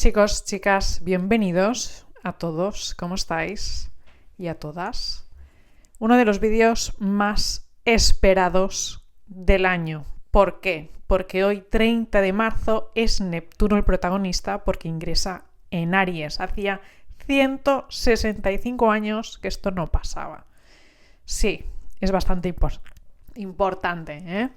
Chicos, chicas, bienvenidos a todos, ¿cómo estáis? Y a todas. Uno de los vídeos más esperados del año. ¿Por qué? Porque hoy, 30 de marzo, es Neptuno el protagonista porque ingresa en Aries. Hacía 165 años que esto no pasaba. Sí, es bastante importante, ¿eh?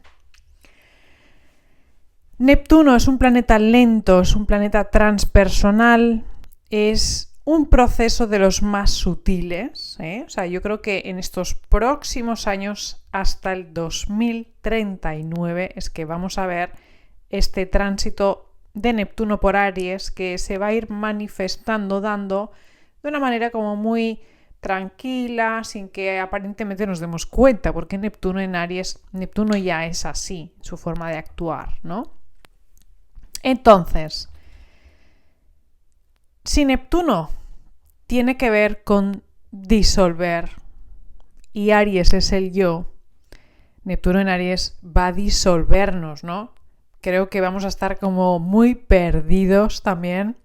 Neptuno es un planeta lento, es un planeta transpersonal, es un proceso de los más sutiles, ¿eh? O sea, yo creo que en estos próximos años, hasta el 2039, es que vamos a ver este tránsito de Neptuno por Aries que se va a ir manifestando, dando de una manera como muy tranquila, sin que aparentemente nos demos cuenta, porque Neptuno en Aries, Neptuno ya es así, su forma de actuar, ¿no? Entonces, si Neptuno tiene que ver con disolver y Aries es el yo, Neptuno en Aries va a disolvernos, ¿no? Creo que vamos a estar como muy perdidos también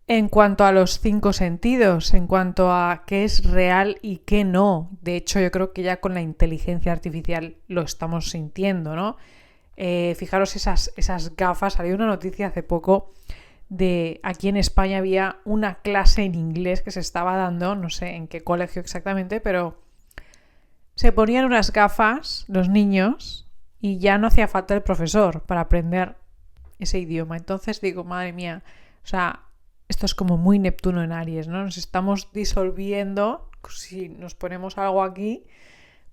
en cuanto a los 5 sentidos, en cuanto a qué es real y qué no. De hecho, yo creo que ya con la inteligencia artificial lo estamos sintiendo, ¿no? Fijaros esas gafas. Había una noticia hace poco de aquí en España había una clase en inglés que se estaba dando, no sé en qué colegio exactamente, pero se ponían unas gafas los niños y ya no hacía falta el profesor para aprender ese idioma. Entonces digo, madre mía, o sea, esto es como muy Neptuno en Aries, ¿no? Nos estamos disolviendo. Si nos ponemos algo aquí,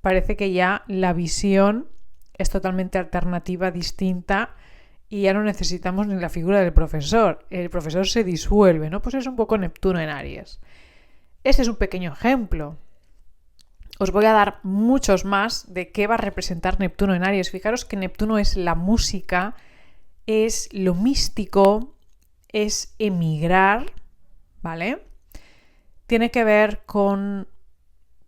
parece que ya la visión es totalmente alternativa, distinta, y ya no necesitamos ni la figura del profesor. El profesor se disuelve, ¿no? Pues es un poco Neptuno en Aries. Este es un pequeño ejemplo. Os voy a dar muchos más de qué va a representar Neptuno en Aries. Fijaros que Neptuno es la música, es lo místico, es emigrar, ¿vale? Tiene que ver con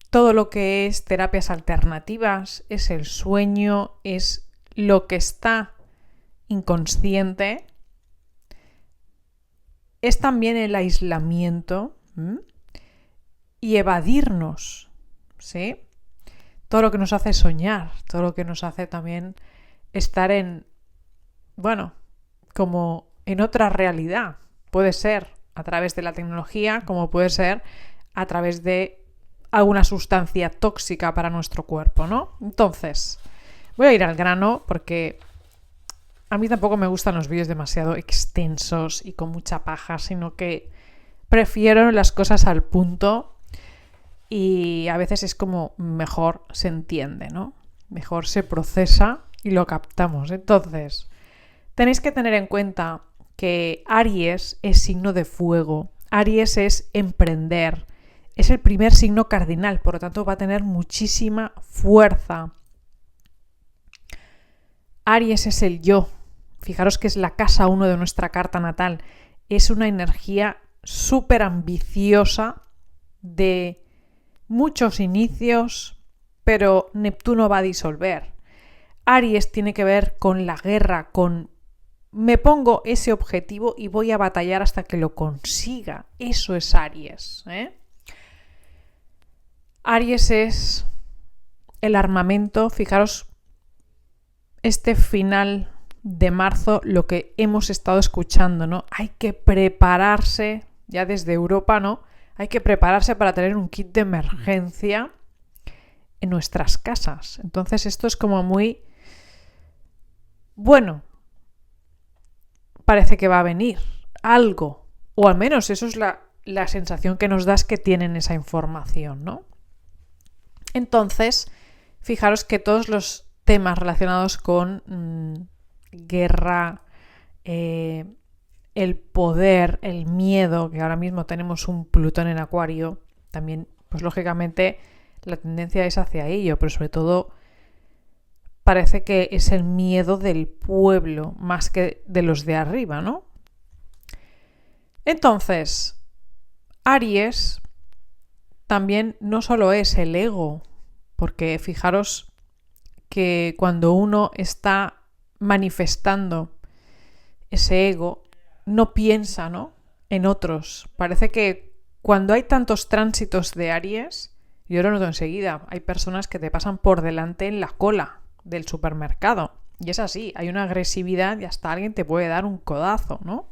todo lo que es terapias alternativas, es el sueño, es lo que está inconsciente, es también el aislamiento y evadirnos, ¿sí? Todo lo que nos hace soñar, todo lo que nos hace también estar en, bueno, como en otra realidad. Puede ser a través de la tecnología, como puede ser a través de alguna sustancia tóxica para nuestro cuerpo, ¿no? Entonces, voy a ir al grano porque a mí tampoco me gustan los vídeos demasiado extensos y con mucha paja, sino que prefiero las cosas al punto y a veces es como mejor se entiende, ¿no? Mejor se procesa y lo captamos. Entonces, tenéis que tener en cuenta que Aries es signo de fuego. Aries es emprender. Es el primer signo cardinal, por lo tanto va a tener muchísima fuerza. Aries es el yo. Fijaros que es la casa 1 de nuestra carta natal. Es una energía súper ambiciosa de muchos inicios, pero Neptuno va a disolver. Aries tiene que ver con la guerra, con me pongo ese objetivo y voy a batallar hasta que lo consiga. Eso es Aries, ¿eh? Aries es el armamento. Fijaros, este final de marzo, lo que hemos estado escuchando, ¿no? Hay que prepararse, ya desde Europa, ¿no? Hay que prepararse para tener un kit de emergencia en nuestras casas. Entonces esto es como muy, bueno, parece que va a venir algo, o al menos eso es la sensación que nos da, es que tienen esa información, ¿no? Entonces, fijaros que todos los temas relacionados con guerra, el poder, el miedo, que ahora mismo tenemos un Plutón en Acuario, también, pues lógicamente la tendencia es hacia ello, pero sobre todo parece que es el miedo del pueblo más que de los de arriba, ¿no? Entonces, Aries también no solo es el ego, porque fijaros que cuando uno está manifestando ese ego, no piensa, ¿no?, en otros. Parece que cuando hay tantos tránsitos de Aries, yo lo noto enseguida, hay personas que te pasan por delante en la cola del supermercado. Y es así, hay una agresividad y hasta alguien te puede dar un codazo, ¿no?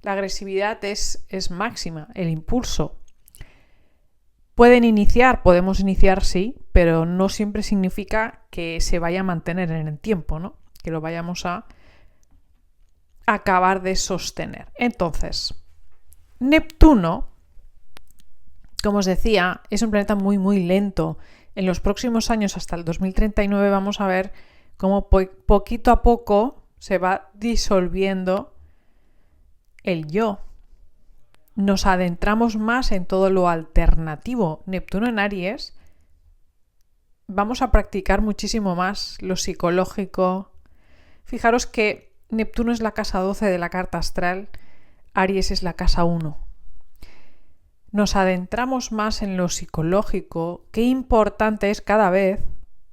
La agresividad es máxima, el impulso. Podemos iniciar, sí, pero no siempre significa que se vaya a mantener en el tiempo, ¿no? Que lo vayamos a acabar de sostener. Entonces, Neptuno, como os decía, es un planeta muy, muy lento. En los próximos años, hasta el 2039, vamos a ver cómo poquito a poco se va disolviendo el yo. Nos adentramos más en todo lo alternativo. Neptuno en Aries, vamos a practicar muchísimo más lo psicológico. Fijaros que Neptuno es la casa 12 de la carta astral, Aries es la casa 1. Nos adentramos más en lo psicológico. Qué importante es cada vez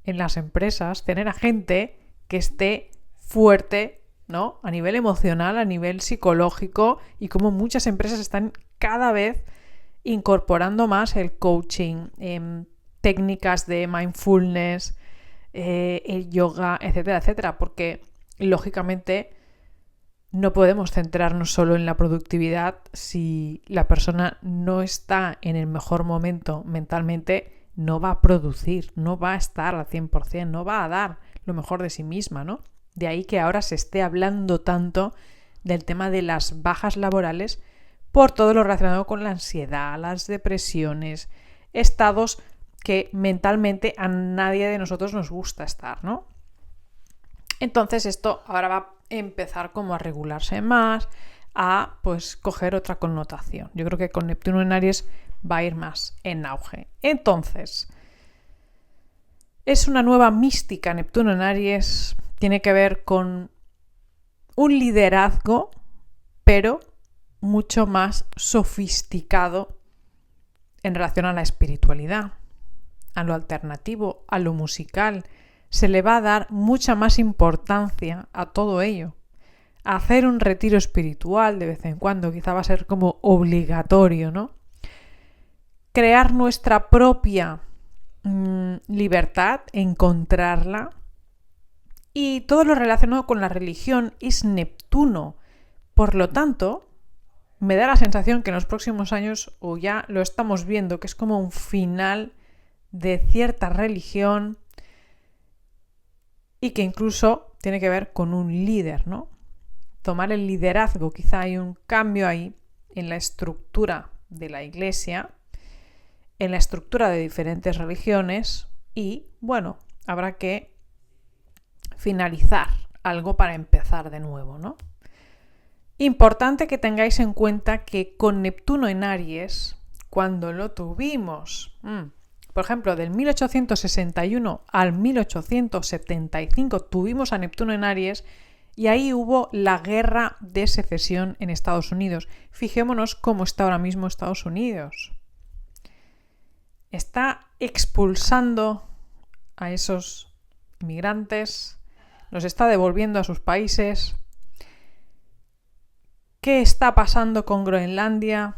en las empresas tener a gente que esté fuerte, ¿no?, a nivel emocional, a nivel psicológico, y como muchas empresas están cada vez incorporando más el coaching, técnicas de mindfulness, el yoga, etcétera, etcétera, porque lógicamente no podemos centrarnos solo en la productividad si la persona no está en el mejor momento mentalmente, no va a producir, no va a estar al 100%, no va a dar lo mejor de sí misma, ¿no? De ahí que ahora se esté hablando tanto del tema de las bajas laborales por todo lo relacionado con la ansiedad, las depresiones, estados que mentalmente a nadie de nosotros nos gusta estar, ¿no? Entonces esto ahora va a empezar como a regularse más, a pues coger otra connotación. Yo creo que con Neptuno en Aries va a ir más en auge. Entonces, es una nueva mística. Neptuno en Aries tiene que ver con un liderazgo, pero mucho más sofisticado en relación a la espiritualidad, a lo alternativo, a lo musical. Se le va a dar mucha más importancia a todo ello. A hacer un retiro espiritual de vez en cuando, quizá va a ser como obligatorio, ¿no? Crear nuestra propia libertad, encontrarla. Y todo lo relacionado con la religión es Neptuno. Por lo tanto, me da la sensación que en los próximos años, o ya lo estamos viendo, que es como un final de cierta religión y que incluso tiene que ver con un líder, ¿no? Tomar el liderazgo, quizá hay un cambio ahí en la estructura de la Iglesia, en la estructura de diferentes religiones y, bueno, habrá que finalizar algo para empezar de nuevo, ¿no? Importante que tengáis en cuenta que con Neptuno en Aries, cuando lo tuvimos, por ejemplo, del 1861 al 1875 tuvimos a Neptuno en Aries y ahí hubo la guerra de secesión en Estados Unidos. Fijémonos cómo está ahora mismo Estados Unidos. Está expulsando a esos inmigrantes, los está devolviendo a sus países. ¿Qué está pasando con Groenlandia?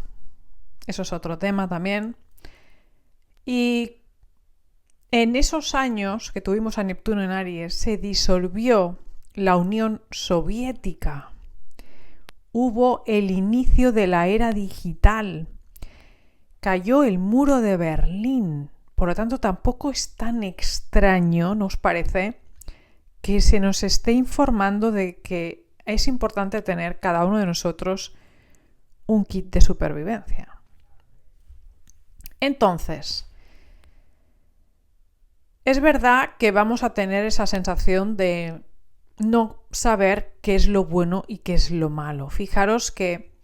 Eso es otro tema también. Y en esos años que tuvimos a Neptuno en Aries, se disolvió la Unión Soviética. Hubo el inicio de la era digital. Cayó el muro de Berlín. Por lo tanto, tampoco es tan extraño, ¿nos parece?, que se nos esté informando de que es importante tener cada uno de nosotros un kit de supervivencia. Entonces, es verdad que vamos a tener esa sensación de no saber qué es lo bueno y qué es lo malo. Fijaros que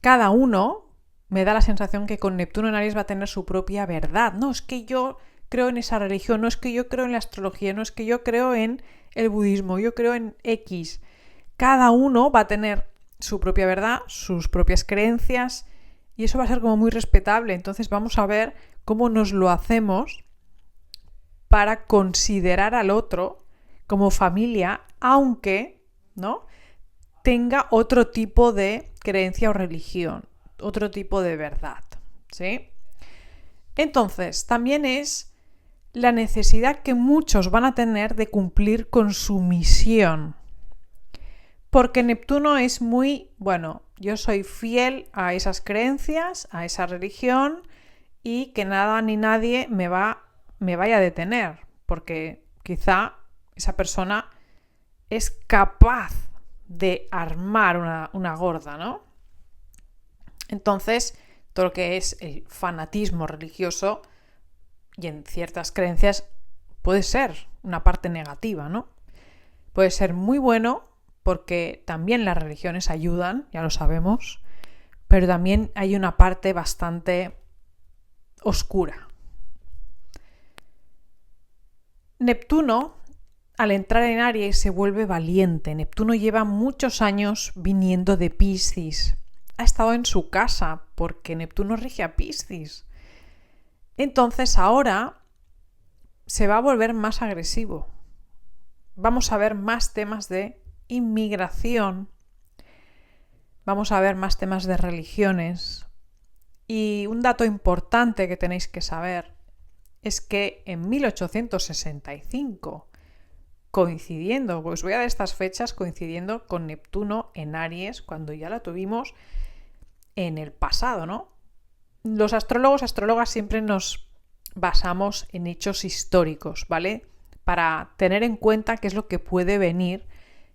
cada uno, me da la sensación que con Neptuno en Aries va a tener su propia verdad. No es que yo creo en esa religión, no es que yo creo en la astrología, no es que yo creo en el budismo, yo creo en X. Cada uno va a tener su propia verdad, sus propias creencias, y eso va a ser como muy respetable. Entonces vamos a ver cómo nos lo hacemos para considerar al otro como familia, aunque, ¿no?, tenga otro tipo de creencia o religión, otro tipo de verdad, ¿sí? Entonces, también es la necesidad que muchos van a tener de cumplir con su misión. Porque Neptuno es muy, bueno, yo soy fiel a esas creencias, a esa religión, y que nada ni nadie me vaya a detener, porque quizá esa persona es capaz de armar una gorda, ¿no? Entonces, todo lo que es el fanatismo religioso y en ciertas creencias puede ser una parte negativa, ¿no? Puede ser muy bueno porque también las religiones ayudan, ya lo sabemos, pero también hay una parte bastante oscura. Neptuno, al entrar en Aries, se vuelve valiente. Neptuno lleva muchos años viniendo de Piscis. Ha estado en su casa porque Neptuno rige a Piscis. Entonces ahora se va a volver más agresivo. Vamos a ver más temas de inmigración. Vamos a ver más temas de religiones. Y un dato importante que tenéis que saber es que en 1865, coincidiendo, os voy a dar estas fechas coincidiendo con Neptuno en Aries, cuando ya la tuvimos en el pasado, ¿no? Los astrólogas siempre nos basamos en hechos históricos, ¿vale? Para tener en cuenta qué es lo que puede venir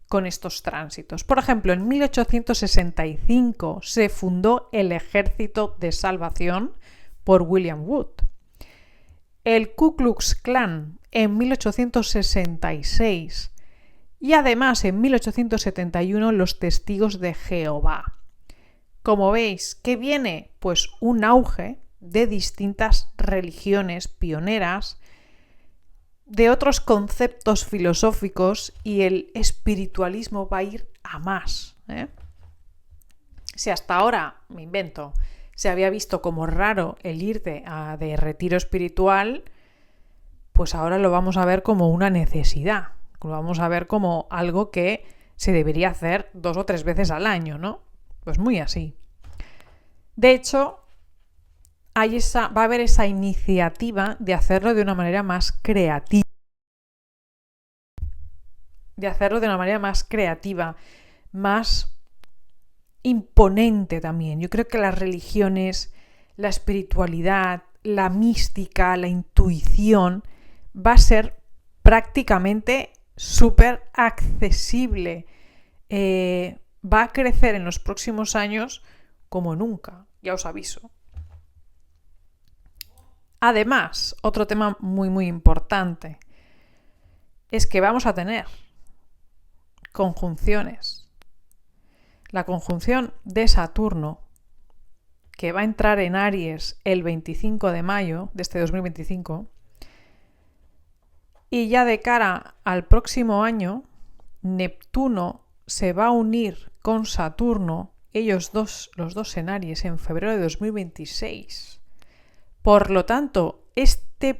con estos tránsitos. Por ejemplo, en 1865 se fundó el Ejército de Salvación por William Wood. El Ku Klux Klan en 1866 y además en 1871 los Testigos de Jehová. Como veis, ¿qué viene? Pues un auge de distintas religiones pioneras, de otros conceptos filosóficos, y el espiritualismo va a ir a más, ¿eh? Si hasta ahora, me invento, se había visto como raro el ir de retiro espiritual, pues ahora lo vamos a ver como una necesidad, lo vamos a ver como algo que se debería hacer 2 o 3 veces al año, ¿no? Pues muy así. De hecho, va a haber esa iniciativa de hacerlo de una manera más creativa. Más imponente también. Yo creo que las religiones, la espiritualidad, la mística, la intuición, va a ser prácticamente súper accesible. Va a crecer en los próximos años como nunca, ya os aviso. Además, otro tema muy muy importante es que vamos a tener conjunciones. La conjunción de Saturno, que va a entrar en Aries el 25 de mayo de este 2025, y ya de cara al próximo año, Neptuno se va a unir con Saturno, los dos en Aries, en febrero de 2026. Por lo tanto, esta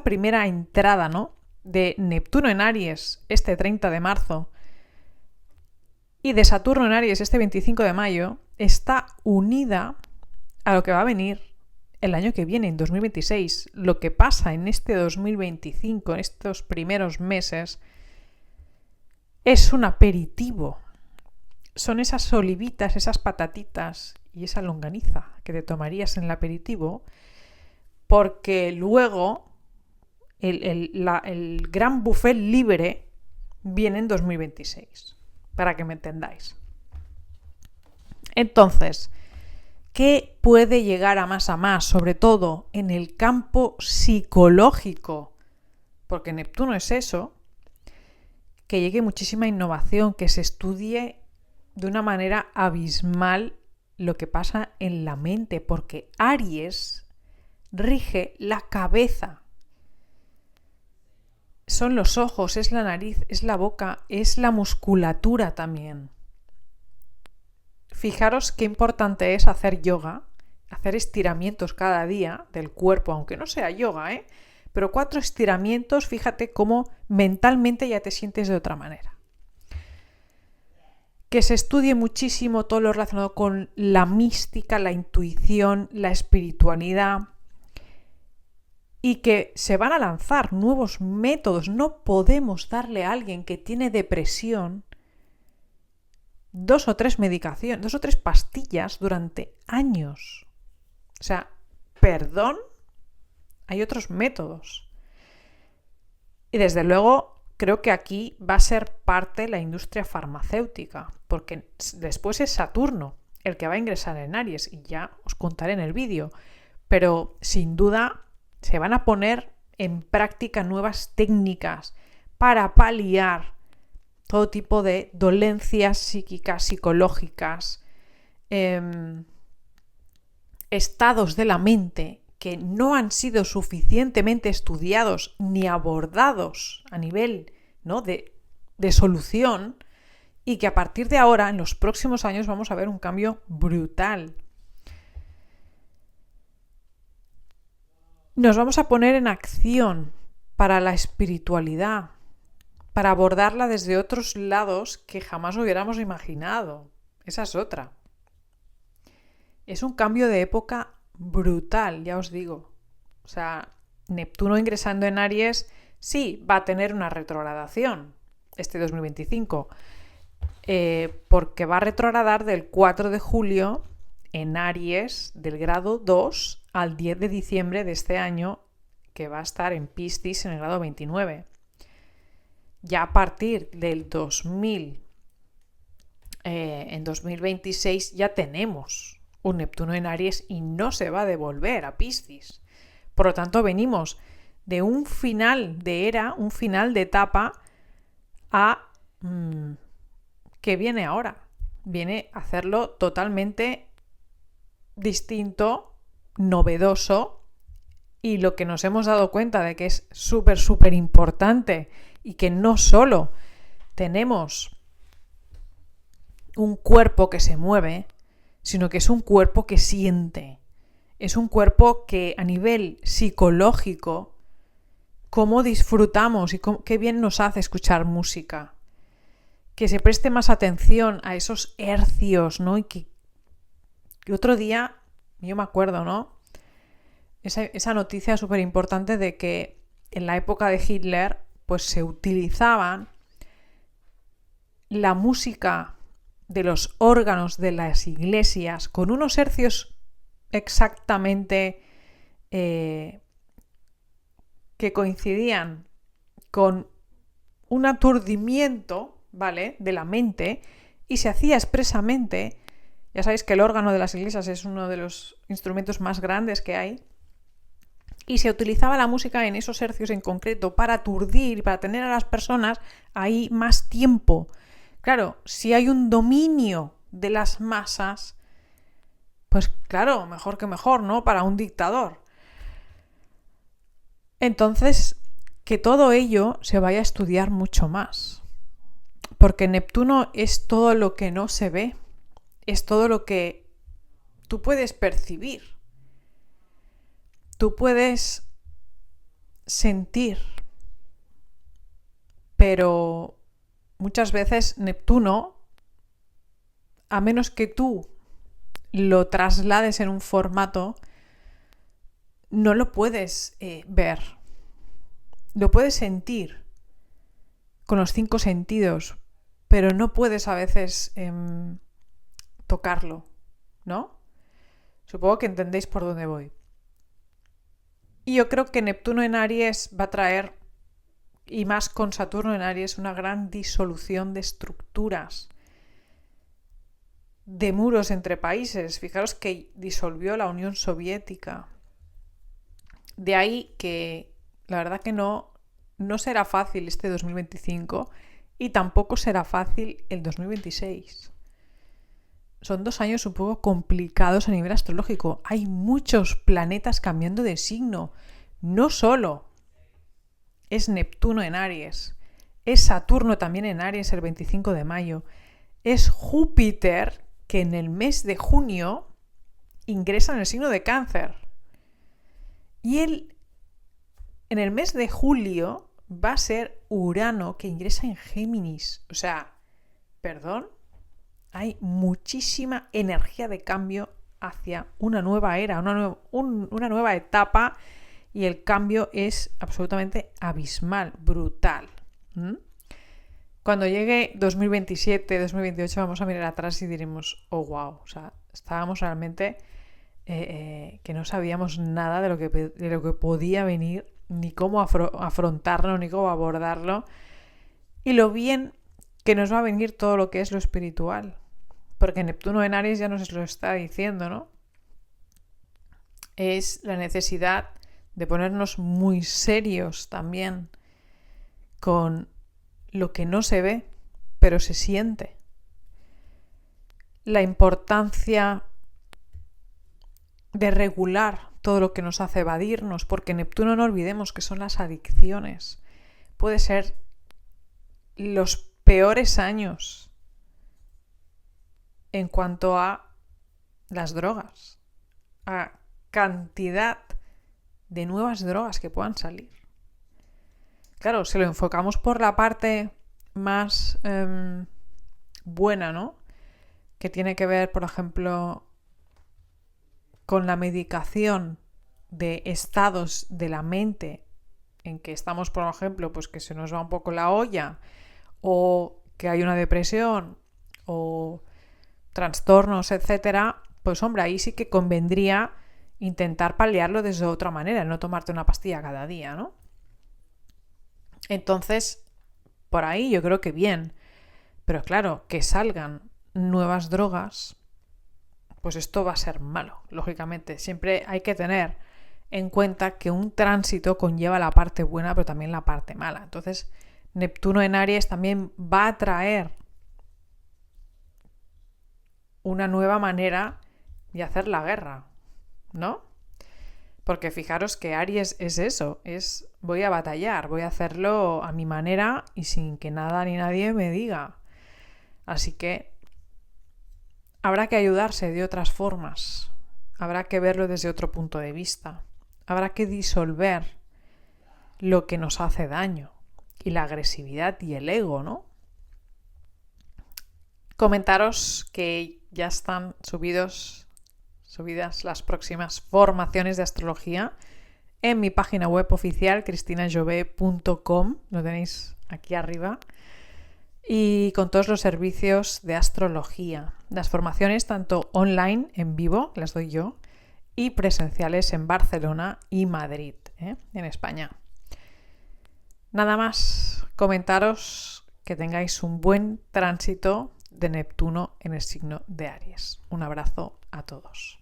primera entrada, ¿no?, de Neptuno en Aries este 30 de marzo y de Saturno en Aries este 25 de mayo está unida a lo que va a venir el año que viene, en 2026. Lo que pasa en este 2025, en estos primeros meses, es un aperitivo. Son esas olivitas, esas patatitas y esa longaniza que te tomarías en el aperitivo, porque luego el gran buffet libre viene en 2026, para que me entendáis. Entonces, ¿qué puede llegar a más, sobre todo en el campo psicológico? Porque Neptuno es eso, que llegue muchísima innovación, que se estudie de una manera abismal lo que pasa en la mente, porque Aries rige la cabeza. Son los ojos, es la nariz, es la boca, es la musculatura también. Fijaros qué importante es hacer yoga, hacer estiramientos cada día del cuerpo, aunque no sea yoga, pero 4 estiramientos, fíjate cómo mentalmente ya te sientes de otra manera. que se estudie muchísimo todo lo relacionado con la mística, la intuición, la espiritualidad, y que se van a lanzar nuevos métodos. No podemos darle a alguien que tiene depresión 2 o 3 medicaciones, 2 o 3 pastillas durante años. O sea, perdón, hay otros métodos. Y desde luego creo que aquí va a ser parte la industria farmacéutica, porque después es Saturno el que va a ingresar en Aries, y ya os contaré en el vídeo. Pero sin duda se van a poner en práctica nuevas técnicas para paliar todo tipo de dolencias psíquicas, psicológicas, estados de la mente que no han sido suficientemente estudiados ni abordados a nivel, ¿no?, de solución, y que a partir de ahora, en los próximos años, vamos a ver un cambio brutal. Nos vamos a poner en acción para la espiritualidad, para abordarla desde otros lados que jamás hubiéramos imaginado. Esa es otra. Es un cambio de época brutal, ya os digo. O sea, Neptuno ingresando en Aries sí va a tener una retrogradación este 2025, porque va a retrogradar del 4 de julio en Aries, del grado 2 al 10 de diciembre de este año, que va a estar en Piscis en el grado 29. Ya a partir del en 2026 ya tenemos un Neptuno en Aries y no se va a devolver a Piscis. Por lo tanto, venimos de un final de era, un final de etapa, a ¿qué viene ahora? Viene a hacerlo totalmente distinto, novedoso, y lo que nos hemos dado cuenta de que es súper importante, y que no solo tenemos un cuerpo que se mueve, sino que es un cuerpo que siente. Es un cuerpo que a nivel psicológico, cómo disfrutamos y qué bien nos hace escuchar música. Que se preste más atención a esos hercios, ¿no? Y que otro día, yo me acuerdo, ¿no?, esa noticia súper importante de que en la época de Hitler pues se utilizaban la música de los órganos de las iglesias con unos hercios exactamente que coincidían con un aturdimiento, ¿vale?, de la mente, y se hacía expresamente. Ya sabéis que el órgano de las iglesias es uno de los instrumentos más grandes que hay, y se utilizaba la música en esos hercios en concreto para aturdir, para tener a las personas ahí más tiempo. Claro, si hay un dominio de las masas, pues claro, mejor que mejor, ¿no?, para un dictador. Entonces, que todo ello se vaya a estudiar mucho más. Porque Neptuno es todo lo que no se ve, es todo lo que tú puedes percibir. Tú puedes sentir, pero muchas veces Neptuno, a menos que tú lo traslades en un formato, no lo puedes ver. Lo puedes sentir con los 5 sentidos, pero no puedes a veces tocarlo, ¿no? Supongo que entendéis por dónde voy. Y yo creo que Neptuno en Aries va a traer, y más con Saturno en Aries, una gran disolución de estructuras, de muros entre países. Fijaros que disolvió la Unión Soviética. De ahí que la verdad que no será fácil este 2025, y tampoco será fácil el 2026. Son 2 años un poco complicados a nivel astrológico. Hay muchos planetas cambiando de signo. No solo es Neptuno en Aries, es Saturno también en Aries el 25 de mayo. Es Júpiter, que en el mes de junio ingresa en el signo de Cáncer. Y en el mes de julio va a ser Urano, que ingresa en Géminis. O sea, perdón, hay muchísima energía de cambio hacia una nueva era, una nueva etapa, y el cambio es absolutamente abismal, brutal. Cuando llegue 2027, 2028 vamos a mirar atrás y diremos, oh wow, o sea, estábamos realmente que no sabíamos nada de lo que podía venir, ni cómo afrontarlo, ni cómo abordarlo, y lo bien que nos va a venir todo lo que es lo espiritual, porque Neptuno en Aries ya nos lo está diciendo, ¿no? Es la necesidad de ponernos muy serios también con lo que no se ve, pero se siente. La importancia de regular todo lo que nos hace evadirnos, porque Neptuno, no olvidemos que son las adicciones. Puede ser los peores años en cuanto a las drogas, a cantidad de nuevas drogas que puedan salir. Claro, si lo enfocamos por la parte más buena, ¿no? Que tiene que ver, por ejemplo, con la medicación de estados de la mente en que estamos, por ejemplo, pues que se nos va un poco la olla, o que hay una depresión, o trastornos, etcétera, pues hombre, ahí sí que convendría intentar paliarlo de otra manera, no tomarte una pastilla cada día, ¿no? Entonces, por ahí yo creo que bien. Pero claro, que salgan nuevas drogas, pues esto va a ser malo, lógicamente. Siempre hay que tener en cuenta que un tránsito conlleva la parte buena, pero también la parte mala. Entonces, Neptuno en Aries también va a traer una nueva manera de hacer la guerra, ¿no? Porque fijaros que Aries es eso, es voy a batallar, voy a hacerlo a mi manera y sin que nada ni nadie me diga. Así que habrá que ayudarse de otras formas, habrá que verlo desde otro punto de vista, habrá que disolver lo que nos hace daño y la agresividad y el ego, ¿no? Comentaros que ya están subidas las próximas formaciones de astrología en mi página web oficial cristinajove.com, lo tenéis aquí arriba, y con todos los servicios de astrología. Las formaciones tanto online, en vivo, las doy yo, y presenciales en Barcelona y Madrid, en España. Nada más, comentaros que tengáis un buen tránsito de Neptuno en el signo de Aries. Un abrazo a todos.